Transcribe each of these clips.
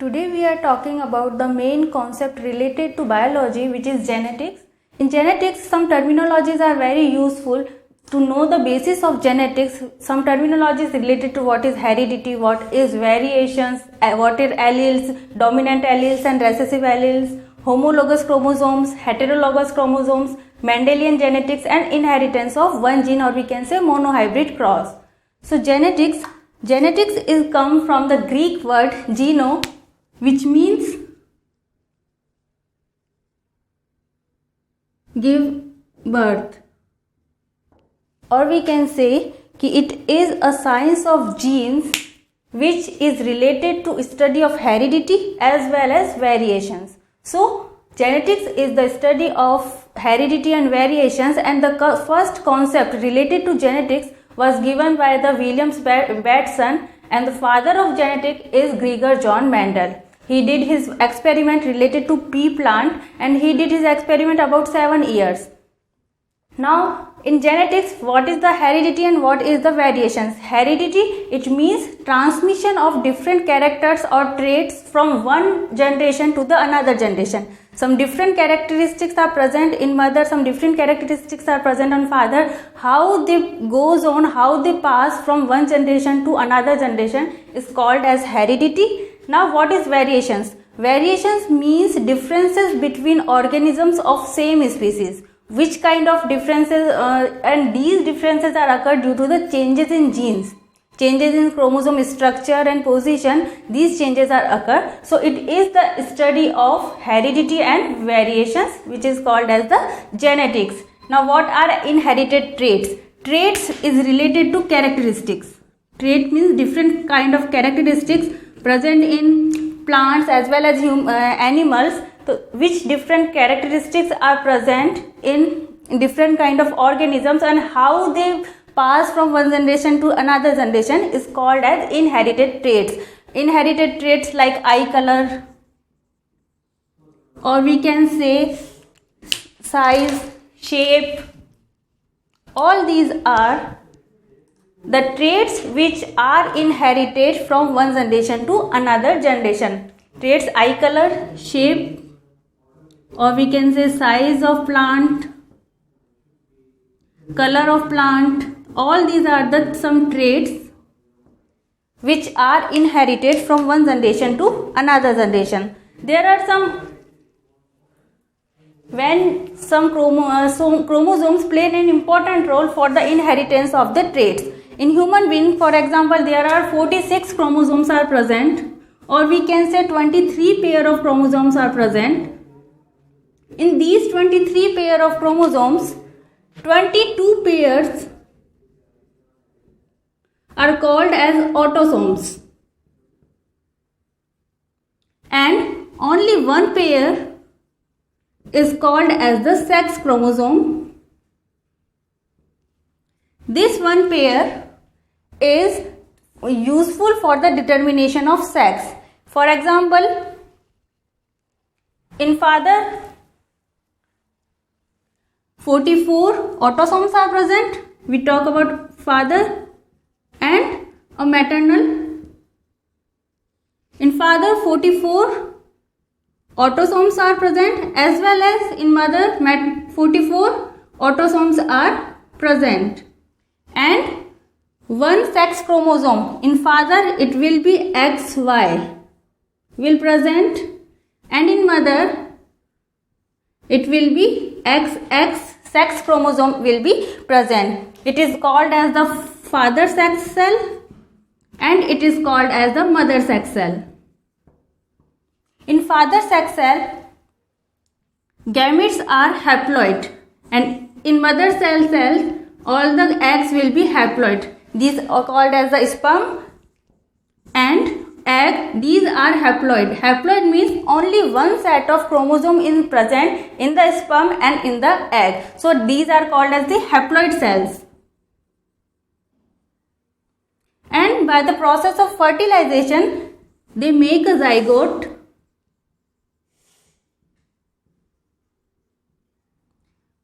Today we are talking about the main concept related to biology, which is genetics. In genetics, some terminologies are very useful to know the basis of genetics. Some terminologies related to what is heredity, what is variations, what are alleles, dominant alleles and recessive alleles, homologous chromosomes, heterologous chromosomes, Mendelian genetics and inheritance of one gene, or we can say monohybrid cross. So genetics is come from the Greek word geno, which means give birth, or we can say कि it is a science of genes which is related to study of heredity as well as variations. So genetics is the study of heredity and variations, and the first concept related to genetics was given by the William Bateson, and the father of genetics is Gregor John Mendel. He did his experiment related to pea plant, and he did his experiment about 7 years. Now in genetics, what is the heredity and what is the variations? Heredity, it means transmission of different characters or traits from one generation to the another generation. Some different characteristics are present in mother, some different characteristics are present on father. How they goes on, how they pass from one generation to another generation is called as heredity. Now what is variations? Variations means differences between organisms of same species. Which kind of differences, and these differences are occurred due to the changes in genes, changes in chromosome structure and position. These changes are occur. So it is the study of heredity and variations, which is called as the genetics. Now what are inherited traits? Traits is related to characteristics. Trait means different kind of characteristics present in plants as well as animals. So which different characteristics are present in different kind of organisms, and how they pass from one generation to another generation is called as inherited traits. Inherited traits like eye color, or we can say size, shape, all these are the traits which are inherited from one generation to another generation. Traits eye color, shape, or we can say size of plant, color of plant, all these are the some traits which are inherited from one generation to another generation. There are some chromosomes play an important role for the inheritance of the traits. In human being, for example, there are 46 chromosomes are present, or we can say 23 pair of chromosomes are present. In these 23 pair of chromosomes, 22 pairs are called as autosomes, and only one pair is called as the sex chromosome. This one pair is useful for the determination of sex. For example, in father, 44 autosomes are present. We talk about father, and a maternal. In father, 44 autosomes are present, as well as in mother, 44 autosomes are present. And one sex chromosome. In father, it will be XY will present, and in mother, it will be XX sex chromosome will be present. It is called as the father sex cell, and it is called as the mother sex cell. In father sex cell, gametes are haploid, and in mother cell, all the eggs will be haploid. These are called as the sperm and egg. These are haploid. Haploid means only one set of chromosome is present in the sperm and in the egg. So these are called as the haploid cells. And by the process of fertilization, they make a zygote,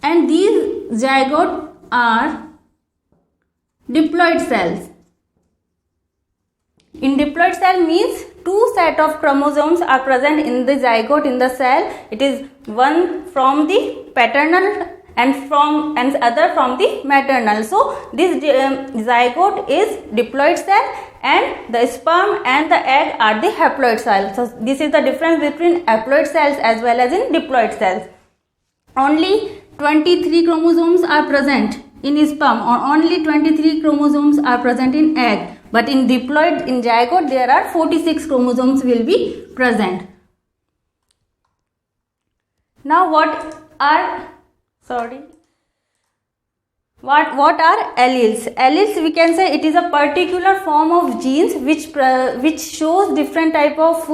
and these zygote are diploid cells. In diploid cell means two set of chromosomes are present in the zygote in the cell. It is one from the paternal and other from the maternal. So this zygote is diploid cell and the sperm and the egg are the haploid cells. So this is the difference between haploid cells as well as in diploid cells. Only 23 chromosomes are present in sperm, or only 23 chromosomes are present in egg, but in diploid, in zygote, there are 46 chromosomes will be present. Now what are alleles? Alleles, we can say it is a particular form of genes which shows different type of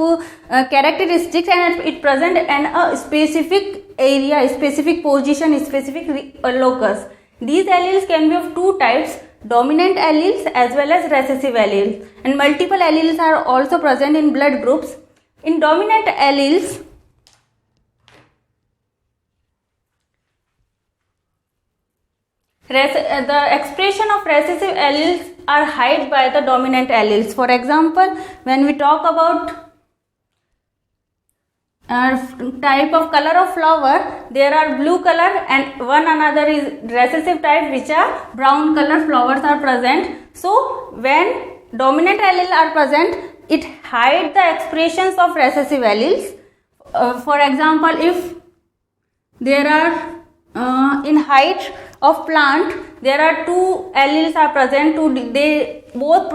characteristics, and it present in a specific area, specific position, specific locus. These alleles can be of two types: dominant alleles as well as recessive alleles, and multiple alleles are also present in blood groups. In dominant alleles, the expression of recessive alleles are hid by the dominant alleles. For example, when we talk about type of color of flower, there are blue color and one another is recessive type, which are brown color flowers are present. So when dominant allele are present, it hides the expressions of recessive alleles. For example, if there are in height of plant, there are two alleles are present, they both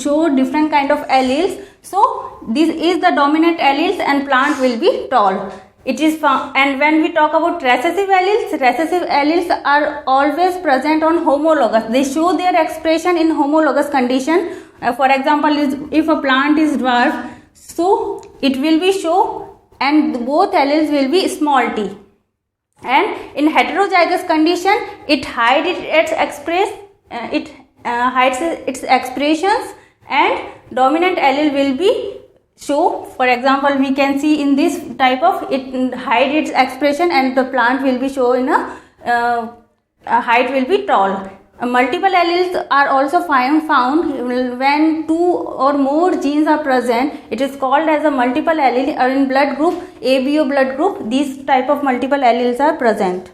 show different kind of alleles. So this is the dominant alleles and plant will be tall. It is found. And when we talk about recessive alleles are always present on homologous. They show their expression in homologous condition. For example, if a plant is dwarf, so it will be show and both alleles will be small t. And in heterozygous condition, it hides its expressions, and dominant allele will be show. For example, we can see in this type of, it hide its expression and the plant will be show in a height will be tall. Multiple alleles are also found when two or more genes are present. It is called as a multiple allele, or in blood group, ABO blood group, these type of multiple alleles are present.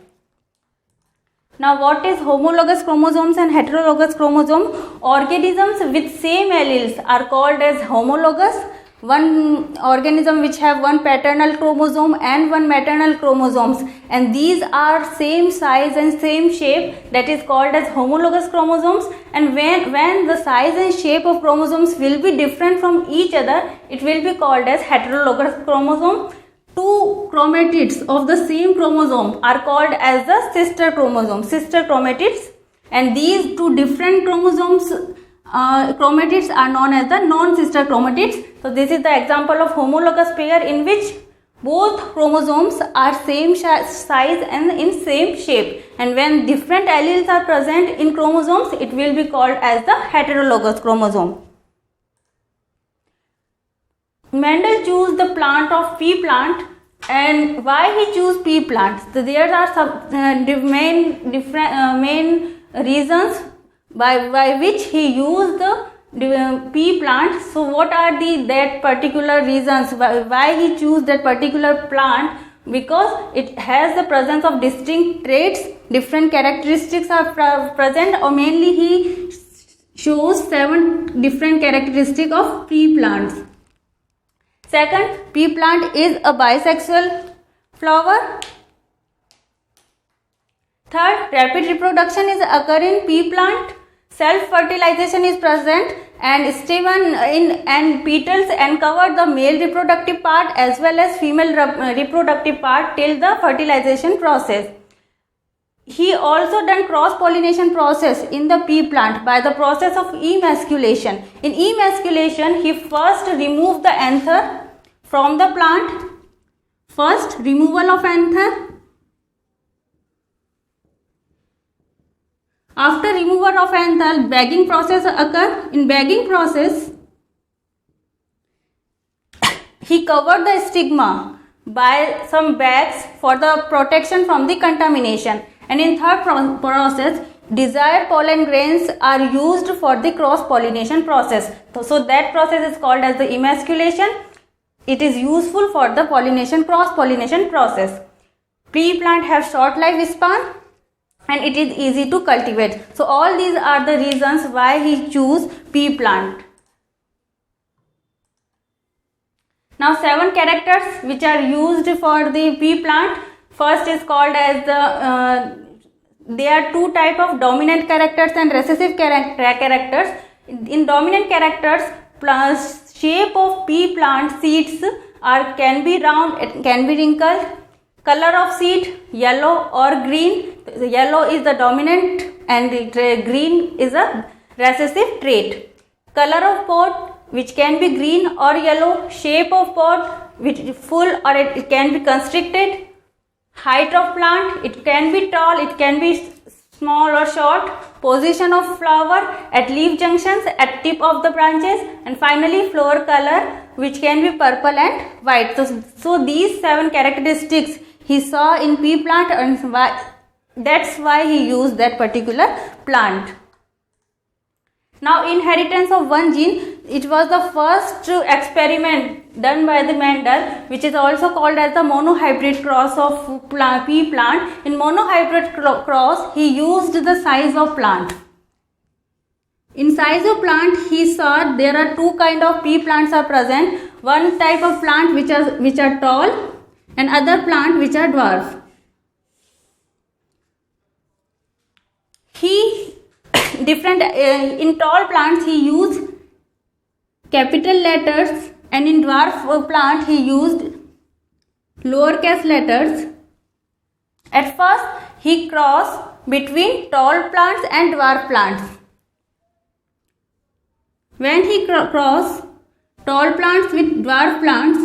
Now what is homologous chromosomes and heterologous chromosome? Organisms with same alleles are called as homologous. One organism which have one paternal chromosome and one maternal chromosomes, and these are same size and same shape, that is called as homologous chromosomes. And when the size and shape of chromosomes will be different from each other, it will be called as heterologous chromosome. Two chromatids of the same chromosome are called as the sister chromatids, and these two different chromatids are known as the non-sister chromatids. So this is the example of homologous pair in which both chromosomes are same size and in same shape, and when different alleles are present in chromosomes, it will be called as the heterologous chromosome. Mendel chose the plant of pea plant, and why he chose pea plant? So there are some main reasons by which he used the pea plant. So what are that particular reasons why he chose that particular plant? Because it has the presence of distinct traits, different characteristics are present, or mainly he shows 7 different characteristics of pea plants. Second, pea plant is a bisexual flower. Third, rapid reproduction is occur in pea plant. Self-fertilization is present, and stamen and petals uncover the male reproductive part as well as female reproductive part till the fertilization process. He also done cross-pollination process in the pea plant by the process of emasculation. In emasculation, he first removed the anther from the plant. First, removal of anther. After removal of anther, bagging process occur. In bagging process, he covered the stigma by some bags for the protection from the contamination. And in third process, desired pollen grains are used for the cross pollination process. So that process is called as the emasculation. It is useful for the pollination, cross pollination process. Pea plant have short lifespan and it is easy to cultivate. So all these are the reasons why he choose pea plant. Now 7 characters which are used for the pea plant. First is called as the there are 2 type of dominant characters and recessive characters. In dominant characters, shape of pea plant seeds can be round, it can be wrinkled. Color of seed yellow or green. Yellow is the dominant and green is a recessive trait. Color of pod which can be green or yellow. Shape of pod which is full or it can be constricted. Height of plant, it can be tall, it can be small or short. Position of flower at leaf junctions, at tip of the branches, and finally flower color which can be purple and white. So these 7 characteristics he saw in pea plant and that's why he used that particular plant. Now inheritance of one gene, it was the first experiment done by the Mendel, which is also called as the monohybrid cross of pea plant. In monohybrid cross, he used the size of plant. In size of plant, he saw there are 2 kind of pea plants are present. One type of plant which are tall and other plant which are dwarf. In tall plants he used capital letters and in dwarf plant he used lowercase letters. At first he crossed between tall plants and dwarf plants. When he crossed tall plants with dwarf plants,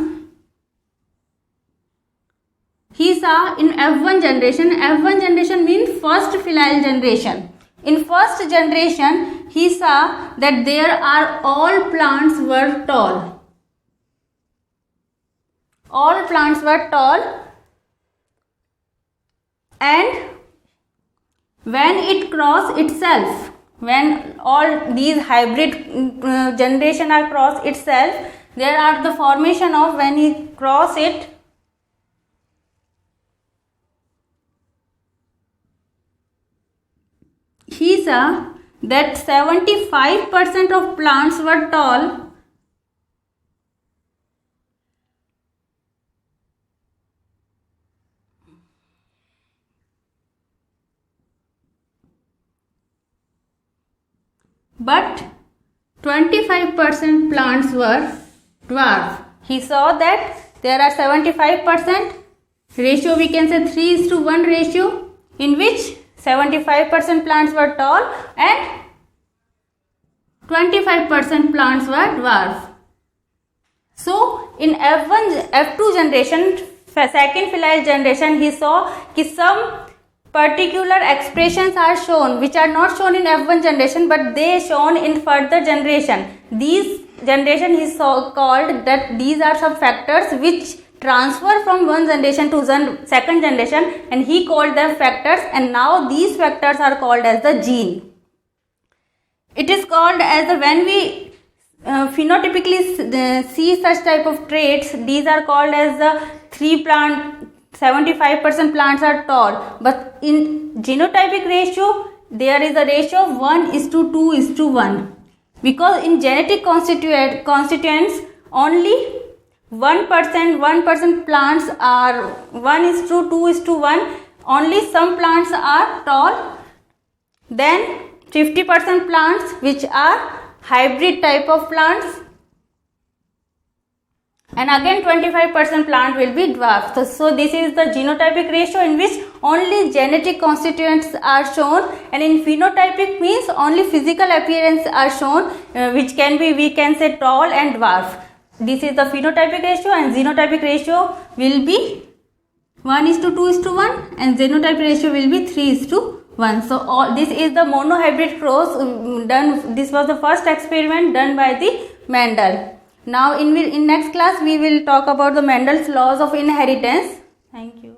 he saw in F1 generation, F1 generation means first filial generation. In first generation, he saw that there are all plants were tall. All plants were tall, and when it crossed itself, when all these hybrid generation are crossed itself, there are the formation of when he cross it, he saw that 75% of plants were tall but 25% plants were dwarf. He saw that there are 75% ratio, we can say 3:1 ratio, in which 75% plants were tall and 25% plants were dwarf. So in F2 generation, second filial generation, he saw that some particular expressions are shown which are not shown in F1 generation but they shown in further generation. These generation he saw called that these are some factors which transfer from one generation to second generation, and he called them factors, and now these factors are called as the gene. It is called as the, when we phenotypically see such type of traits, these are called as the 75% plants are tall, but in genotypic ratio there is a ratio of 1:2:1, because in genetic constituents only 1% plants are 1:2:1, only some plants are tall, then 50% plants which are hybrid type of plants, and again 25% plant will be dwarf. So this is the genotypic ratio in which only genetic constituents are shown, and in phenotypic means only physical appearance are shown, which can be, we can say, tall and dwarf. This is the phenotypic ratio, and genotypic ratio will be 1:2:1 and genotypic ratio will be 3:1. So this is the monohybrid cross done. This was the first experiment done by the Mendel. Now in next class we will talk about the Mendel's laws of inheritance. Thank you.